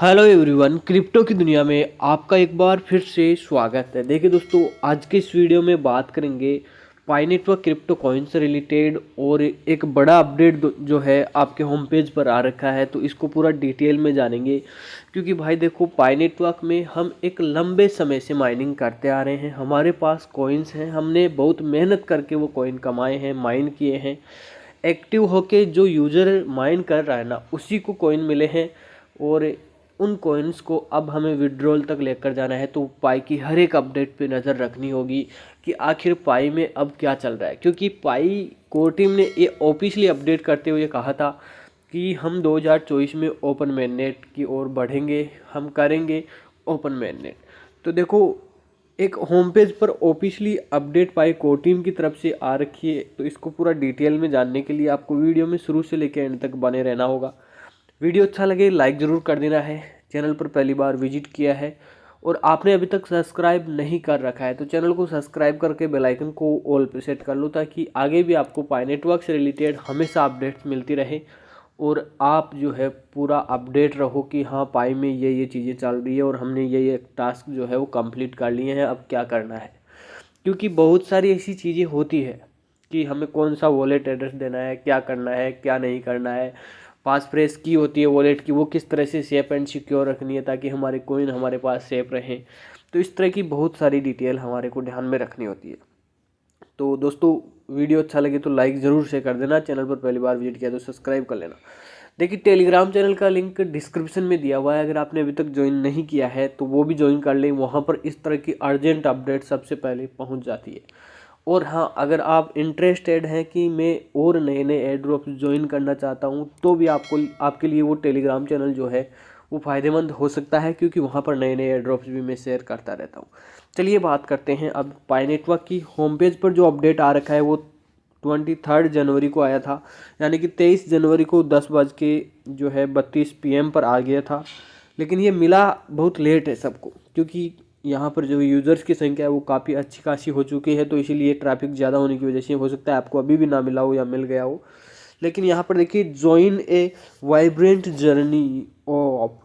Hello everyone, crypto की दुनिया में आपका एक बार फिर से स्वागत है। देखिए दोस्तों, आज के इस वीडियो में बात करेंगे पाई नेटवर्क क्रिप्टो कॉइन से रिलेटेड और एक बड़ा अपडेट जो है आपके होम पेज पर आ रखा है, तो इसको पूरा डिटेल में जानेंगे। क्योंकि भाई देखो, पाई नेटवर्क में हम एक लंबे समय से माइनिंग करते आ रहे हैं, हमारे पास कॉइन्स हैं, हमने बहुत मेहनत करके वो कॉइन कमाए हैं, माइन किए हैं। एक्टिव होके जो यूज़र माइन कर रहा है ना, उसी को कॉइन मिले हैं और उन कॉइन्स को अब हमें विड्रॉल तक लेकर जाना है। तो पाई की हर एक अपडेट पे नज़र रखनी होगी कि आखिर पाई में अब क्या चल रहा है। क्योंकि पाई कोर टीम ने ये ऑफिशियली अपडेट करते हुए कहा था कि हम 2024 में ओपन मेननेट की ओर बढ़ेंगे, हम करेंगे ओपन मेननेट। तो देखो, एक होम पेज पर ऑफिशियली अपडेट पाई कोर टीम की तरफ से आ रखी है। तो इसको पूरा डिटेल में जानने के लिए आपको वीडियो में शुरू से लेकर एंड तक बने रहना होगा। वीडियो अच्छा लगे लाइक ज़रूर कर देना है। चैनल पर पहली बार विजिट किया है और आपने अभी तक सब्सक्राइब नहीं कर रखा है तो चैनल को सब्सक्राइब करके बेल आइकन को ऑल पे सेट कर लो, ताकि आगे भी आपको पाई नेटवर्क से रिलेटेड हमेशा अपडेट्स मिलती रहे और आप जो है पूरा अपडेट रहो कि हाँ, पाई में ये चीज़ें चल रही है और हमने ये टास्क जो है वो कंप्लीट कर लिए हैं, अब क्या करना है। क्योंकि बहुत सारी ऐसी चीज़ें होती है कि हमें कौन सा वॉलेट एड्रेस देना है, क्या करना है, क्या नहीं करना है, पास फ्रेज की होती है वॉलेट की, वो किस तरह से सेफ एंड सिक्योर रखनी है ताकि हमारे कॉइन हमारे पास सेफ रहें। तो इस तरह की बहुत सारी डिटेल हमारे को ध्यान में रखनी होती है। तो दोस्तों, वीडियो अच्छा लगे तो लाइक ज़रूर से कर देना, चैनल पर पहली बार विजिट किया तो सब्सक्राइब कर लेना। देखिए, टेलीग्राम चैनल का लिंक डिस्क्रिप्शन में दिया हुआ है, अगर आपने अभी तक ज्वाइन नहीं किया है तो वो भी ज्वाइन कर लें। वहाँ पर इस तरह की अर्जेंट अपडेट सबसे पहले पहुँच जाती है। और हाँ, अगर आप इंटरेस्टेड हैं कि मैं और नए नए एयर ड्रॉप्स ज्वाइन करना चाहता हूँ तो भी आपके लिए वो टेलीग्राम चैनल जो है वो फ़ायदेमंद हो सकता है, क्योंकि वहाँ पर नए नए एयर ड्रॉप्स भी मैं शेयर करता रहता हूँ। चलिए बात करते हैं अब पाई नेटवर्क की। होम पेज पर जो अपडेट आ रखा है वो 23 जनवरी को आया था, यानी कि 23 जनवरी को 10:32 PM पर आ गया था। लेकिन ये मिला बहुत लेट है सबको, क्योंकि यहाँ पर जो यूज़र्स की संख्या है वो काफ़ी अच्छी खासी हो चुकी है, तो इसीलिए ट्रैफिक ज़्यादा होने की वजह से हो सकता है आपको अभी भी ना मिला हो या मिल गया हो। लेकिन यहाँ पर देखिए, join A vibrant journey of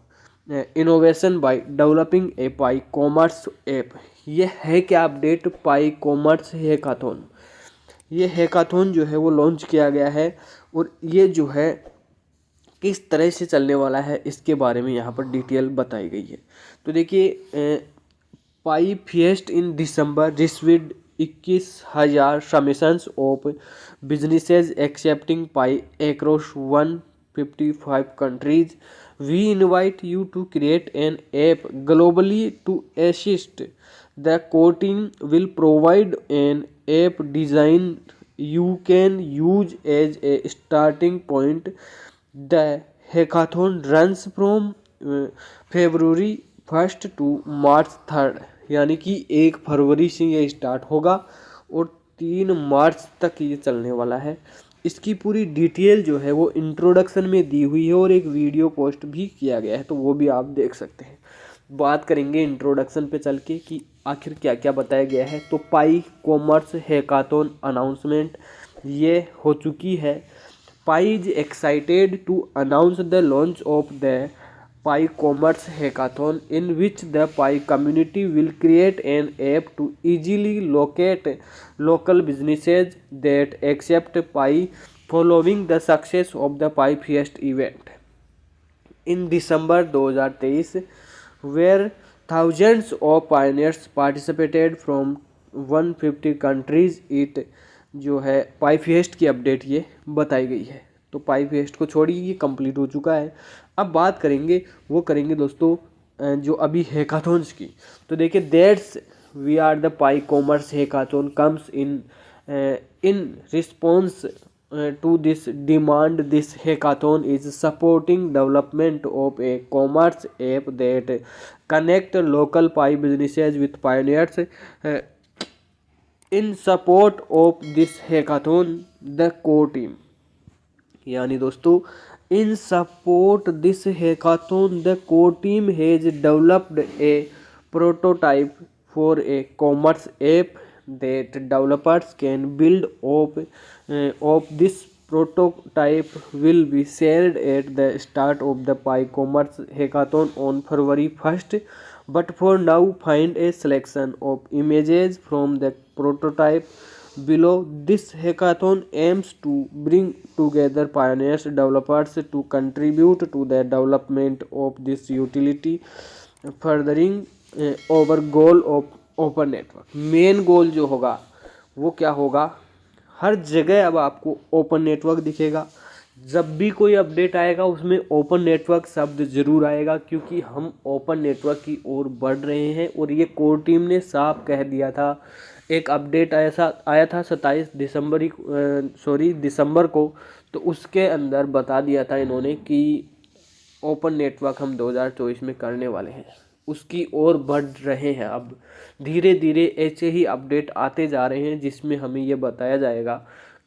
innovation by developing a pi commerce app. ये है क्या अपडेट? पाई कॉमर्स हैकाथॉन, ये हैकाथॉन जो है वो लॉन्च किया गया है और ये जो है किस तरह से चलने वाला है इसके बारे में यहाँ पर डिटेल बताई गई है। तो देखिए, Pi Fest in December received 21,000 submissions of businesses accepting Pi across 155 countries. We invite you to create an app globally to assist the core team will provide an app design you can use as a starting point. The hackathon runs from February 1st to March 3rd, यानी कि 1 फरवरी से ये start होगा और 3 मार्च तक ये चलने वाला है। इसकी पूरी डिटेल जो है वो इंट्रोडक्शन में दी हुई है और एक वीडियो पोस्ट भी किया गया है, तो वो भी आप देख सकते हैं। बात करेंगे इंट्रोडक्शन पे चल के कि आखिर क्या क्या बताया गया है। तो पाई कॉमर्स हैकाथॉन अनाउंसमेंट ये हो चुकी है। Pi is excited to announce the launch of the Pi commerce hackathon in which the Pi community will create an app to easily locate local businesses that accept Pi following the success of the Pi fest event in December 2023, where thousands of pioneers participated from 150 countries। It जो है पाई fest की update ये बताई गई है। तो पाई fest को छोड़िए, ये कंप्लीट हो चुका है। अब बात करेंगे दोस्तों जो अभी हैकाथॉन्स की। तो देखिए, that's we are the Pi commerce hackathon comes in response to this demand. This hackathon is supporting development of a commerce app that connect local Pi businesses with pioneers. In support of this hackathon, the core team, यानी दोस्तों, in support this hackathon the core team has developed a prototype for a commerce app that developers can build of this prototype will be shared at the start of the PyCommerce hackathon on February 1st, but for now find a selection of images from the prototype below. This hackathon aims to bring together pioneers developers to contribute to the development of this utility, furthering our goal of open network. Main goal जो होगा वो क्या होगा, हर जगह अब आपको open network दिखेगा। जब भी कोई अपडेट आएगा उसमें ओपन नेटवर्क शब्द जरूर आएगा, क्योंकि हम ओपन नेटवर्क की ओर बढ़ रहे हैं। और ये कोर टीम ने साफ कह दिया था, एक अपडेट ऐसा आया था 27 दिसंबर को, तो उसके अंदर बता दिया था इन्होंने कि ओपन नेटवर्क हम 2024 में करने वाले हैं, उसकी ओर बढ़ रहे हैं। अब धीरे धीरे ऐसे ही अपडेट आते जा रहे हैं जिसमें हमें ये बताया जाएगा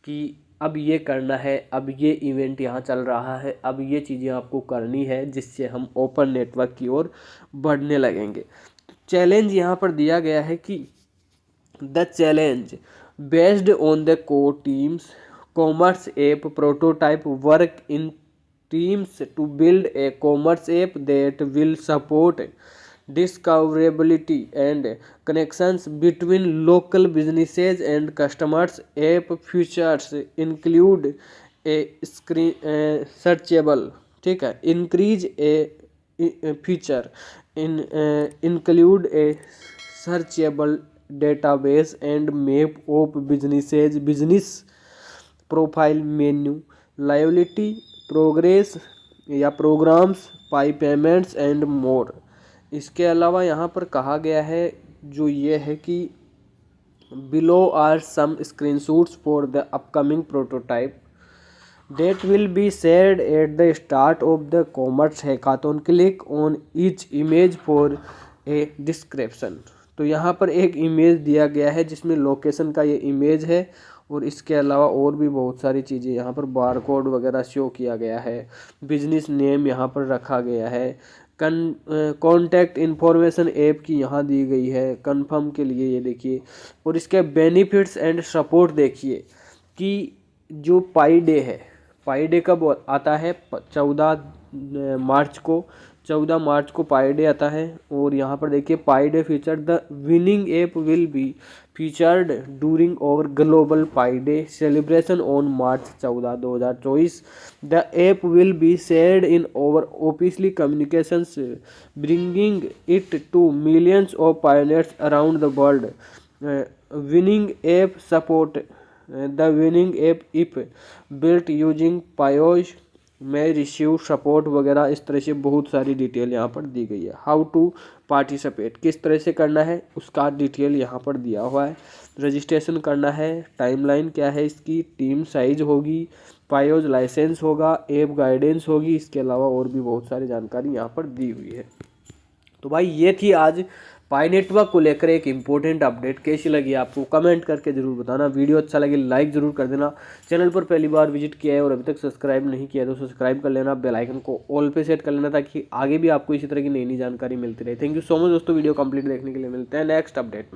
कि अब ये करना है, अब ये इवेंट यहाँ चल रहा है, अब ये चीज़ें आपको करनी है, जिससे हम ओपन नेटवर्क की ओर बढ़ने लगेंगे। चैलेंज यहाँ पर दिया गया है कि the challenge based on the core teams commerce app prototype work in teams to build a commerce app that will support discoverability and connections between local businesses and customers. App features include a screen searchable, ठीक है, increase a feature in include a searchable database and map of business profile, menu, liability, progress या programmes, Pi payments and more. इसके अलावा यहाँ पर कहा गया है जो ये है कि below are some screenshots for the upcoming prototype that will be shared at the start of the commerce hackathon. Click on each image for a description. तो यहाँ पर एक इमेज दिया गया है जिसमें लोकेशन का ये इमेज है, और इसके अलावा और भी बहुत सारी चीज़ें यहाँ पर बारकोड वगैरह शो किया गया है, बिजनेस नेम यहाँ पर रखा गया है, कॉन्टैक्ट इन्फॉर्मेशन ऐप की यहाँ दी गई है कंफर्म के लिए, ये देखिए। और इसके बेनिफिट्स एंड सपोर्ट देखिए कि जो पाई डे है, पाई डे कब आता है, 14 मार्च को पाई डे आता है। और यहाँ पर देखिए Pi Day feature the winning app will be featured during our global Pi Day celebration on March 14, 2024। The app will be shared in our officially communications bringing it to millions of pioneers around the world. Winning app support the winning app if built using पायोज may receive support वगैरह, इस तरह से बहुत सारी detail यहाँ पर दी गई है। हाउ टू पार्टिसिपेट, किस तरह से करना है उसका डिटेल यहाँ पर दिया हुआ है। रजिस्ट्रेशन करना है, टाइमलाइन क्या है इसकी, टीम साइज होगी, पायोज लाइसेंस होगा, ऐप गाइडेंस होगी, इसके अलावा और भी बहुत सारी जानकारी यहाँ पर दी हुई है। तो भाई ये थी आज पाई नेटवर्क को लेकर एक इम्पोर्टेंट अपडेट। कैसी लगी आपको कमेंट करके ज़रूर बताना। वीडियो अच्छा लगे लाइक ज़रूर कर देना। चैनल पर पहली बार विजिट किया है और अभी तक सब्सक्राइब नहीं किया है तो सब्सक्राइब कर लेना, बेल आइकन को ऑल पे सेट कर लेना ताकि आगे भी आपको इसी तरह की नई नई जानकारी मिलती रहे। थैंक यू सो मच दोस्तों, वीडियो कंप्लीट देखने के लिए। मिलते हैं नेक्स्ट अपडेट में।